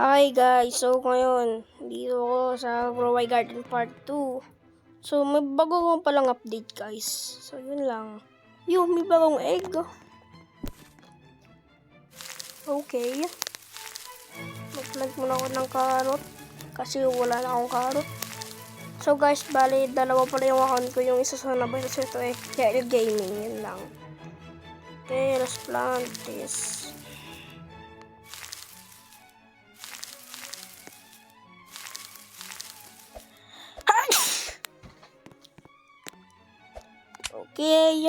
Hi guys! So ngayon, dito ako sa Grow My Garden Part 2. So may bago ko palang update guys. So yun lang. Yung may bagong egg. Okay. Mag-plant muna ako ng carrot. Kasi wala na akong carrot. So guys, bali dalawa pala yung account ko. Yung isa sa nabay sa ito eh. KL Gaming. Yun lang. Okay, let's plant this. Okay.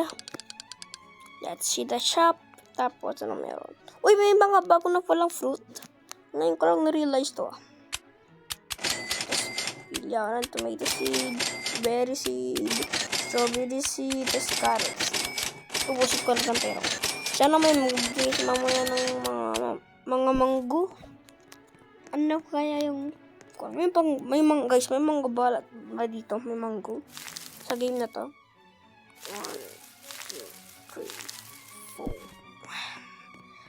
Let's see the shop. Tapos ano meron? Uy, may mga bago na palang fruit. Ngayon ko lang na-realize to. Pilyaran, tomato seed, berry seed, strawberry seed, tapos carrot seed. Ubusip ko lang ng pera. Sana may mag-bigay mamaya ng mga manggo. Ano kaya yung... May manggo guys, may manggo ba dito? May manggo sa game na to. 1, 2, 3, 4.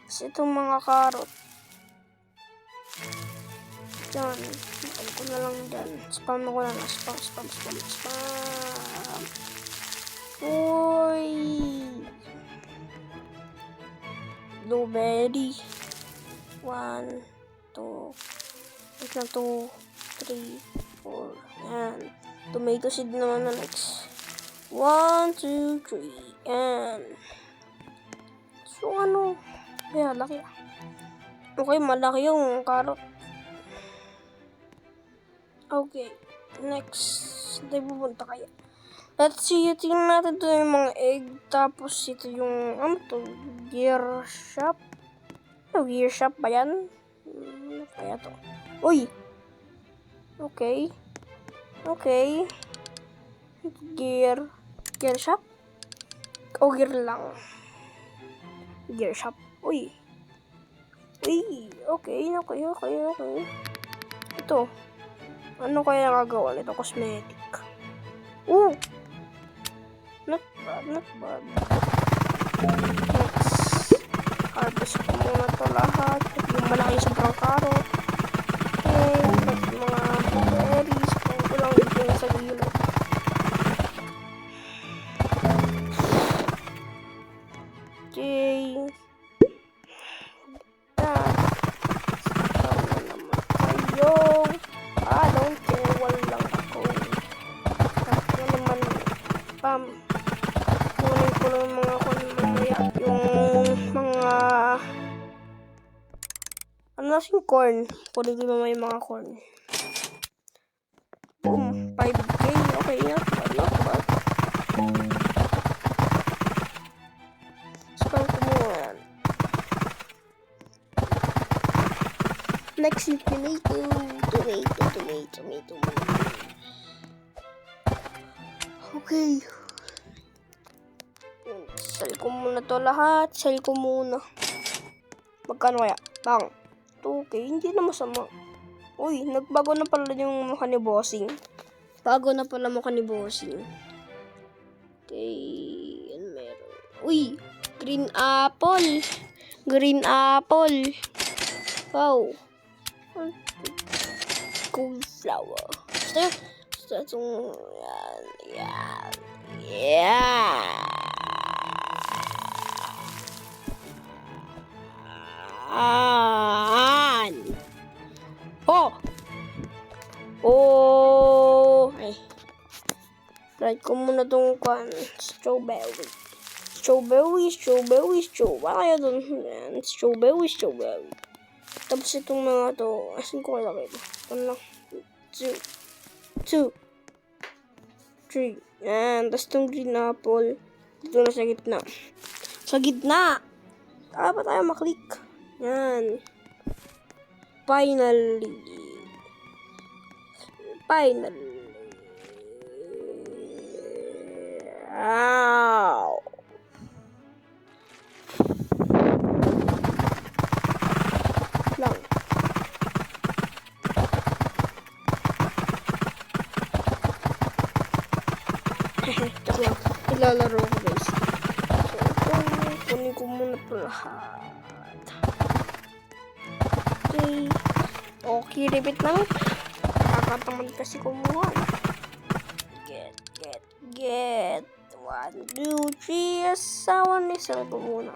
Kasi itong mga carrot. Diyan. Ipan ko na lang dyan. Spam ko na lang. Spam. Uy! Blueberry. 1, 2. Wait lang, 2, 3, 4. Yan. Tomato seed naman na next. 1, 2, 3, and so ano, kaya laki. Okay, malaki yung carrot. Okay, next, tayo pupunta kaya. Let's see, tingnan natin ito yung mga egg. Tapos ito yung, ano to, gear shop. Ano, gear shop ba yan? Ano kaya to? Uy! Okay. Gear shop? O gear lang? Gear shop. Uy, okay. Ito. Ano kaya nagagawa nito? Cosmetic. Not bad. Next. Harvest ko muna ito lahat. Yung malaki sobrang carrot. Okay. Mga berries. Kung ko lang dito sa gilid. Okay. Don't care. Walang ako. Tapos naman, kunin ko lang mga mamaya. Yung mga, ano nasing corn. Kunin ko mamaya yung mga corn. Boom. 5K. Okay, not bad. Spam ko muna. Next yung tomato. Okay. Sell ko muna to lahat. Magkano kaya? Bang. 2K. Hindi na masama. Uy, nagbago na pala yung mukha ni Bossing. Okay. Yan meron. Uy, green apple. Wow. Gold flower. Basta itong yan. Ay. Try ko muna itong strawberry. Wala kaya dun. Strawberry. Tapos itong mga to, asin ko kalaki ito. 1 lang. 2, 3. Yan. Tapos itong green apple. Dito na sa gitna. Kaya ba tayo maklik? Yan. Finally. Ow. Lang. Joke lang. Ilalaro ko guys. So, kunin ko muna lahat. Okay. Okay, repeat lang. Kakatamad kasi kumuha. Get. 1, 2, 3. Asawa ni Sir ko muna.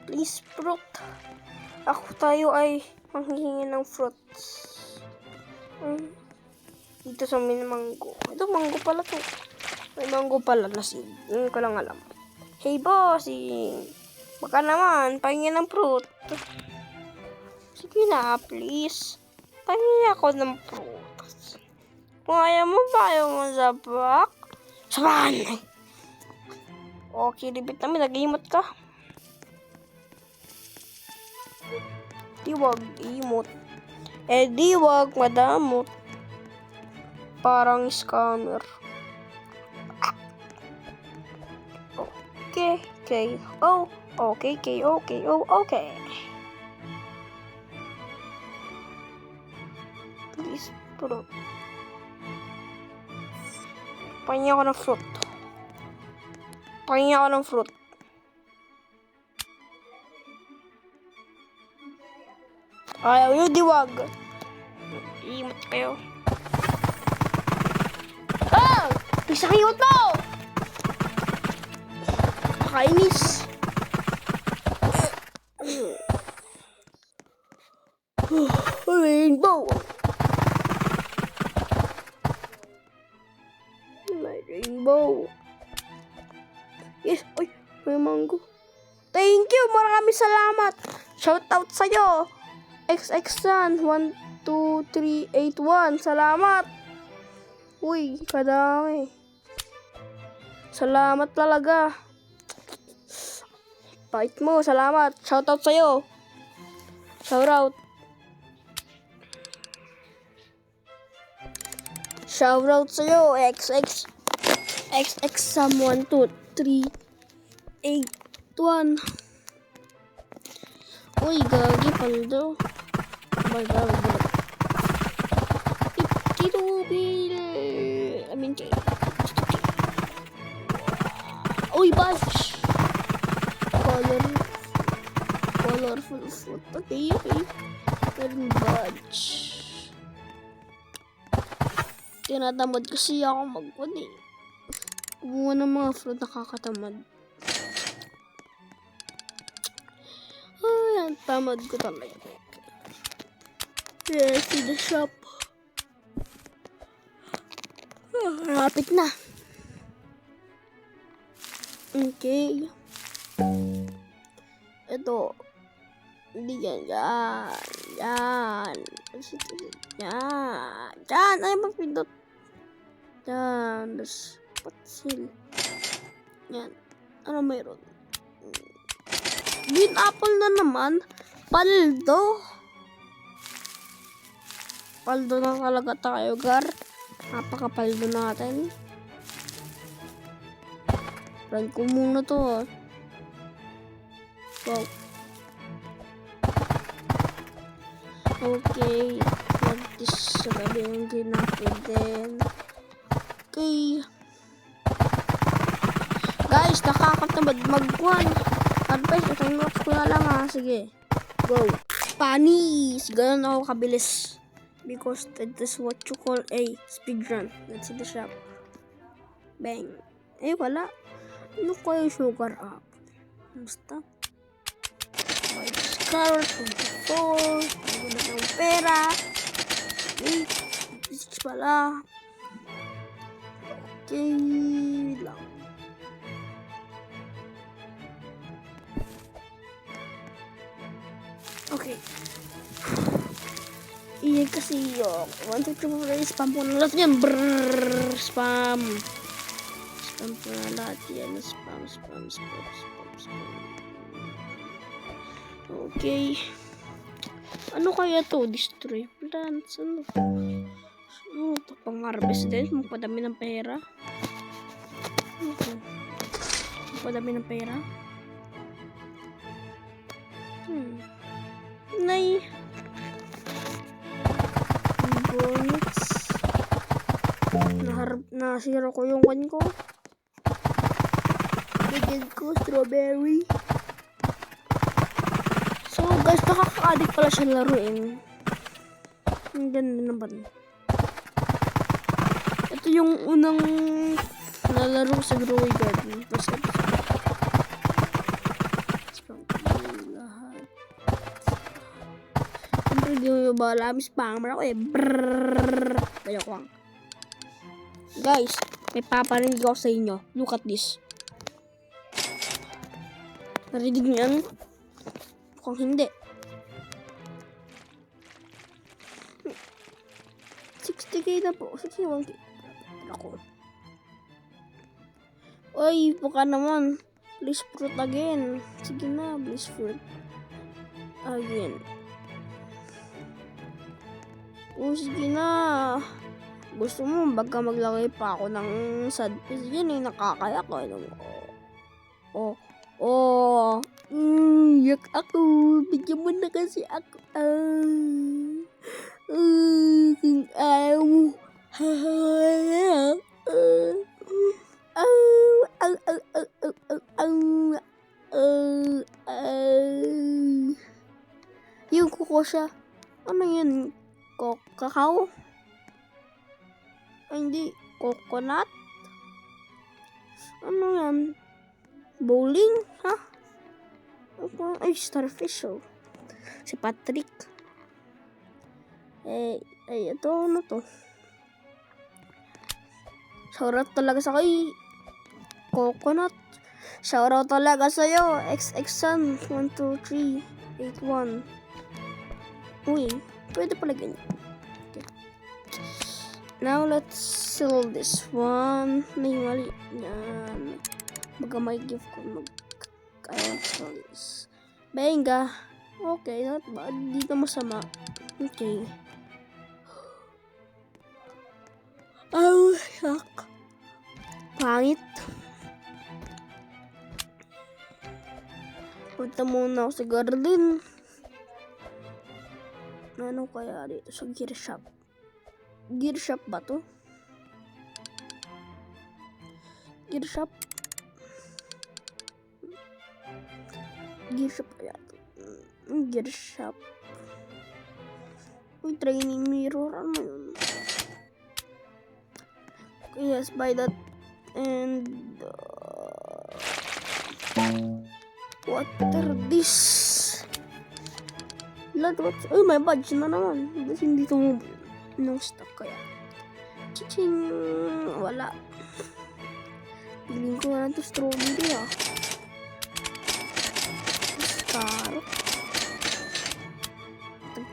Please, fruit. Tayo ay manghihingi ng fruits. Dito sa may mango. Ito, mango pala to. May mango pala na seed. Hindi ko lang alam. Hey, bossing. Baka naman, pahingin ng fruit. Sige na, please. Pahingin ako ng fruit. Kung ayaw mo mo sa back. Saban! Okay, ribit namin. Nag-imot ka. Di wag imot. Di wag madamot. Parang scammer. Okay. Please, bro. Pahingi ako ng fruit. Ayaw nyo, diwag. Imot kayo. Isang imot mo! Nakainis. Rainbow. May rainbow. Yes, may mango. Thank you, maraming salamat. Shout out sa'yo. XX-san 12381. Salamat. Uy, kadami. Salamat talaga. Bait mo, salamat. Shout out sa'yo. Shout out sa'yo. XX-san 12381. Uy, gagi paldo. Oh my god. Uy, bunch. Colorful food. Okay. Meron bunch. Tinatamad kasi ako magpun eh. Kumuha ng mga fruit, nakakatamad. Ay, ang tamad ko talaga. Yes, in the shop. Rapit na. Okay. Ito. Hindi yan. Yan. Ay, mapindot. Yan. Tapos, patsil. Yan. Ano mayroon? Green apple na naman. Paldo na talaga tayo, gar. Napakapaldo natin. Run ko muna to. Wow. Okay. Mag-dis sa gabi yung green apple din. Okay. Guys, nakakatamad mag-1. Advice, time lapse ko na lang ha. Sige. Go. Panis. Ganun ako kabilis. Because that is what you call a speedrun. Let's see the shop. Bang. Wala. Ano kayo sugar up? Basta. Buy this carrot. 24. Maganda ng pera. 6 pala. Okay lang. Okay. Iya kasi yung 1, 2, 3, 4, spam po na lahat yan. Brrrr, spam. Spam po na lahat yan. Spam. Okay. Ano kaya to? Destroy plants. Ano ito? Pang-harvest din. Magpadami ng pera. Magpadami ng pera. Nay. Bonus. nasira ko yung one ko. Bigyan ko strawberry. So guys, nakaka-addict pala siya laruin. Ang ganda naman. Ito yung unang nalaro sa Growing Garden. First episode. Lahat. Siyempre, di mo ba alam, spammer ako eh. Brrrr. Kaya ko lang. Guys, may paparinig ako sa inyo. Look at this. Narinig niyo yan? Kung hindi. 60k na po. 61k. Ako. Oy, baka naman. Bliss fruit again. Sige na, bliss fruit. Again. Oh, sige na. Gusto mo, baga maglagay pa ako ng sad piece. Yan eh, nakakaya ko. Yak ako. Bigyan mo na kasi ako. Kung ayaw mo. Yung kuko siya. Ano yun? Kakao? Ay, hindi. Coconut? Ano yan? Bowling? Ha? Ay, starfish oh. Si Patrick. Ito, ano to? Shoutout talaga sa kay Coconut. Shoutout talaga sa'yo. XXan 12381. Uy, pwede pala ganyan. Okay. Now, let's sell this one. Mali. Yan. Baga may gift ko. Kaya sell this. Benga. Okay, not bad. Di ka masama. Okay. Oh, shock. Pangit. Punta muna ako sa garden. Ano kaya dito sa gear shop? Gear shop ba to? Gear shop? Gear shop kaya to? Gear shop. Uy, training mirror. Ano yun? Okay, yes, buy that. And what are this? Oh, may badge na naman. Kasi hindi ito no stock kaya. Chiching! Wala. Piling ko na ito strawberry ah. Carrot.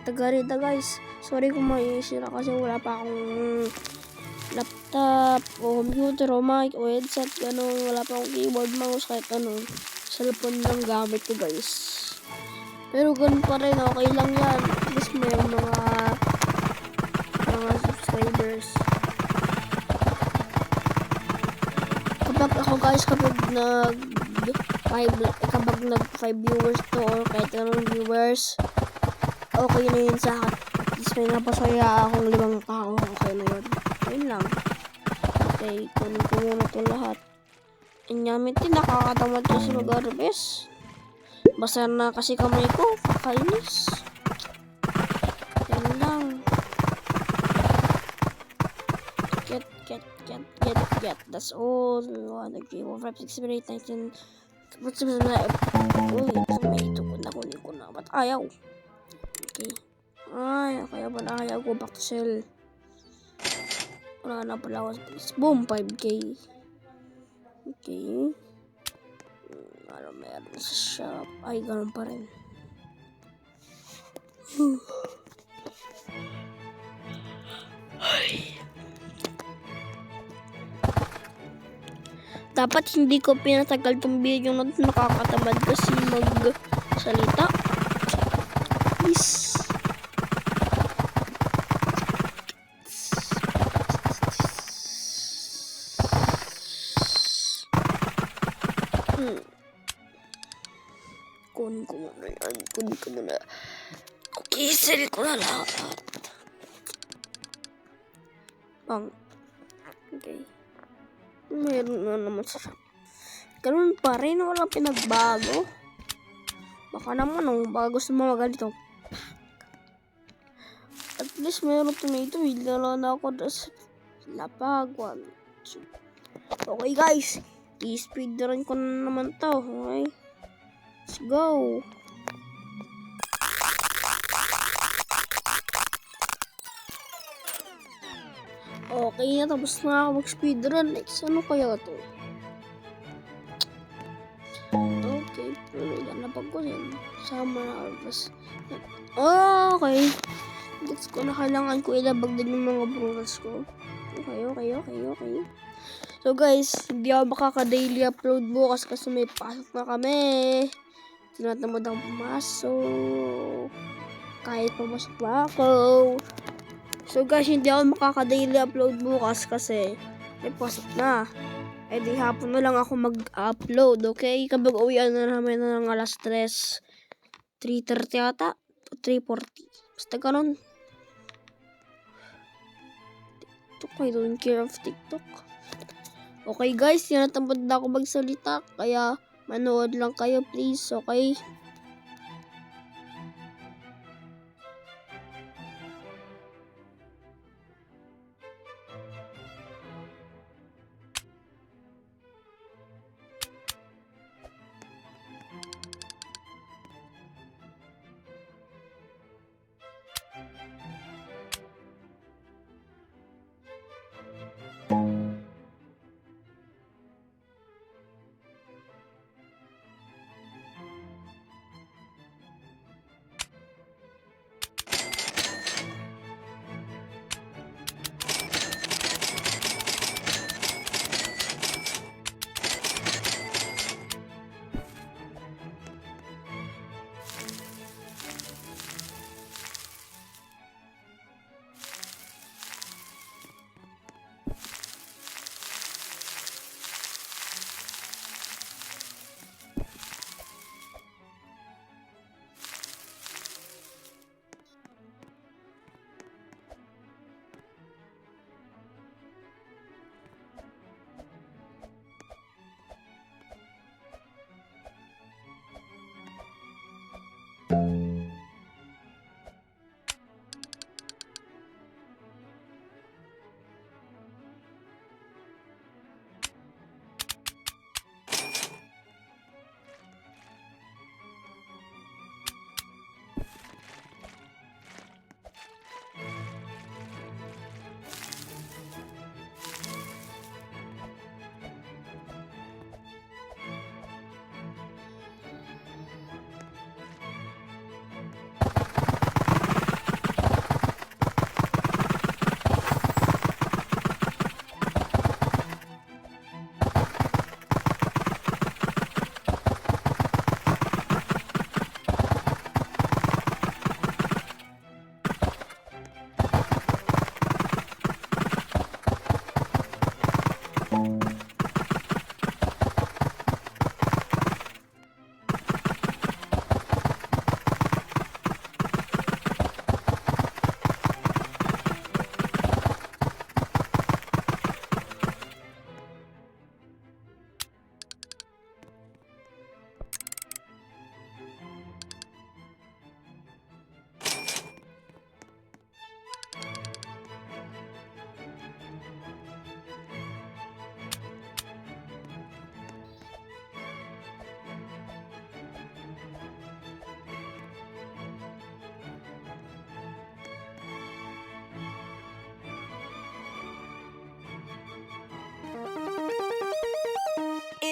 Tagarita guys. Sorry kung may sira kasi wala pa akong laptop o computer o mic o headset. Ganun. Wala pa akong keyboard, mouse, kahit ano. Cellphone lang gamit ko guys. Pero ganun pa rin, okay lang yan. At least may mga subscribers. Kapag ako guys, kapag nag 5 viewers to or kahit anong viewers, okay na yun sa akin. At least may napasaya akong 5 tao. Okay na yun. Ayun lang. Okay, kunin ko muna ito lahat. Inyamit din, nakakatamad kasi mag-harvest. Basa na kasi kamay ko, kakainis. Yan lang. Get. That's all. 1, 2, 3, 4, 5, 6, 7, 8, 9, 10. Uy, ito ko na, kunin ko na. Ba't ayaw? Okay. Ay, kaya pala ayaw ko back to sell. Wala na pala ako. Boom, 5k. Okay. Ano meron sa shop? Ay, ganun pa rin. Ay. Dapat hindi ko pinatagal tong video na nakakatamad kasi magsalita. Please. Kunin ko muna yan. Kunin ko muna. Okay, sell ko na lahat. Okay. Meron na naman sa shop. Ganun pa rin, walang pinagbago. Baka naman, baka gusto mo ganito. At least meron tomato. Lalo na ako sa lapag. 1, 2. Okay guys, i-speed run ko na naman to. Okay? Let's go. Okay, tapos na ako mag-speedrun. Next, ano kaya to? Okay, pero nalapag ko yan. Summer harvest. Okay. Gets ko na kailangan ko ilabag din yung mga progress ko. Okay. So guys, hindi ako makaka-daily upload bukas kasi may pasok na kami. Tinatamad akong pumasok. Kahit pumasok pa ako. So guys, hindi ako makaka-daily upload bukas kasi may pasok na. Eh di hapon na lang ako mag-upload, okay? Kapag uwian na namin ng alas 3:30 yata, 3:40. Basta ganun. TikTok, I don't care of TikTok. Okay guys, tinatamad na ako magsalita, kaya manood lang kayo please, okay?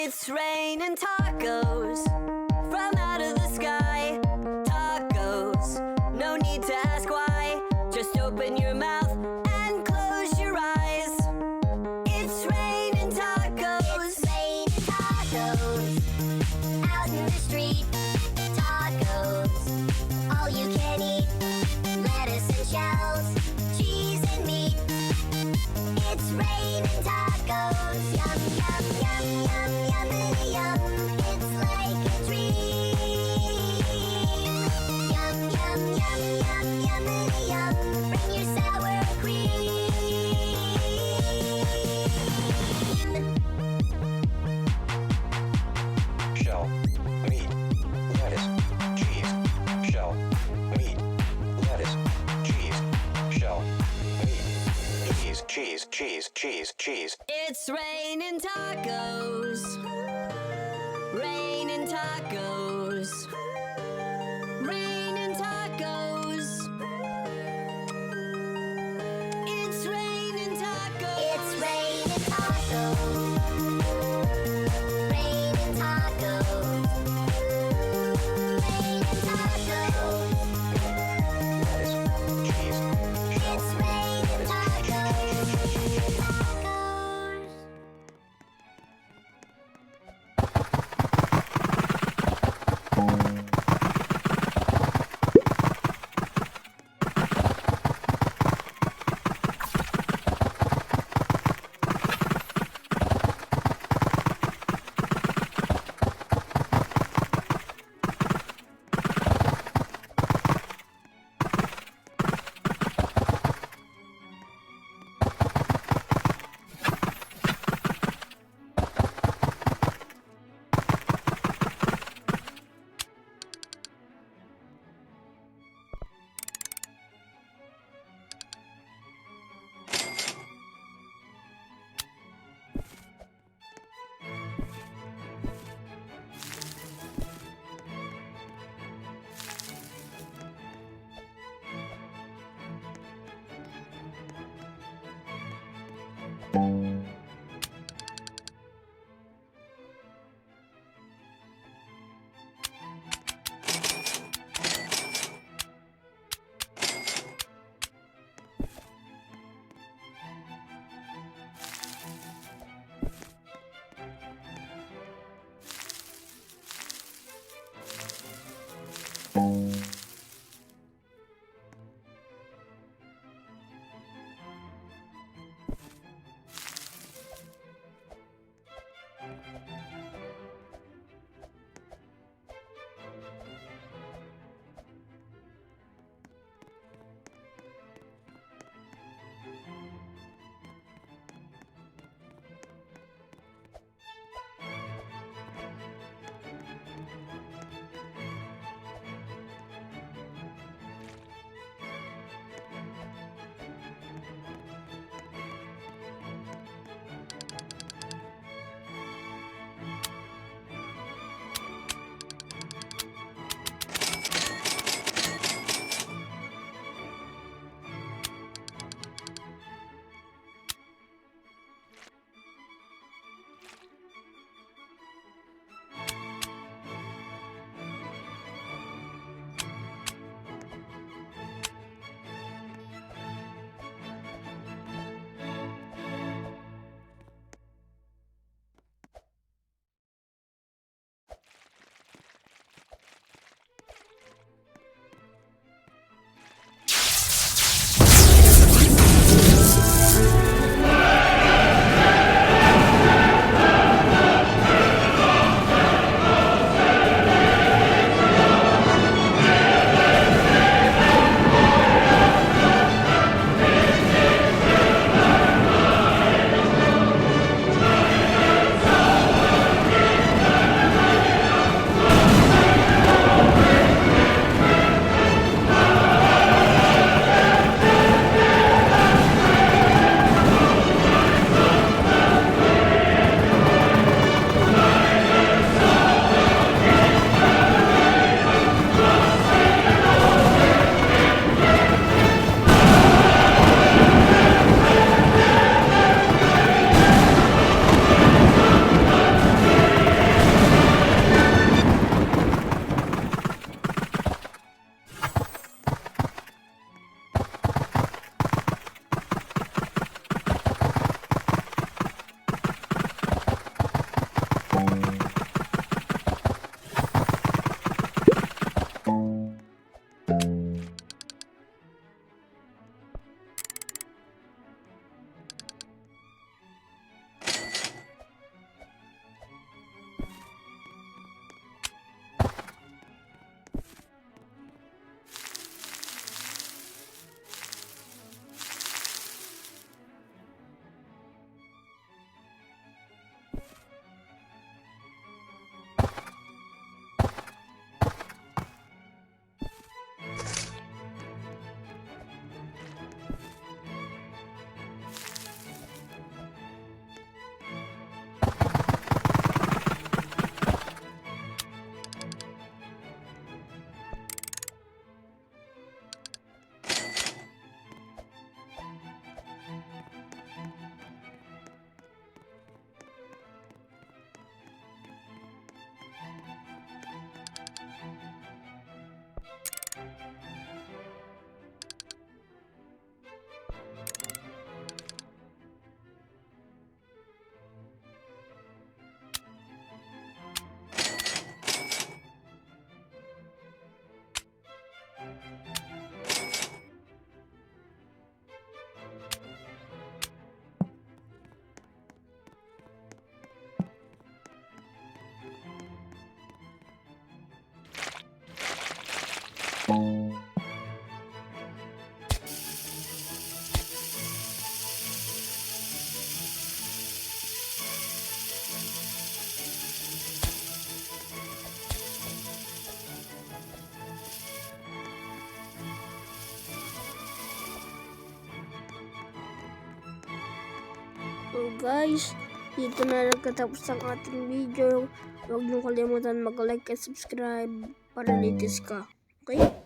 It's raining tacos from out of the sky. Tacos, no need to ask why. Just open your mouth and close your eyes. It's raining tacos. It's raining tacos out in the street. Tacos, all you can eat. Lettuce and shells, cheese and meat. It's raining tacos. Yum, yum, yum, yum, yummity yum. It's like a dream. Yum, yum, yum, yum, yummity yum. Bring your sour cream. cheese, cheese, cheese, cheese, cheese. It's raining tacos. Raining tacos. Raining tacos. It's raining tacos. It's raining tacos. Raining tacos. Raining tacos. Cheese. It's raining tacos. Tacos. guys, dito na nagtatapos ang ating video. Huwag niyo kalimutan mag-like at subscribe para latest ka. Okay?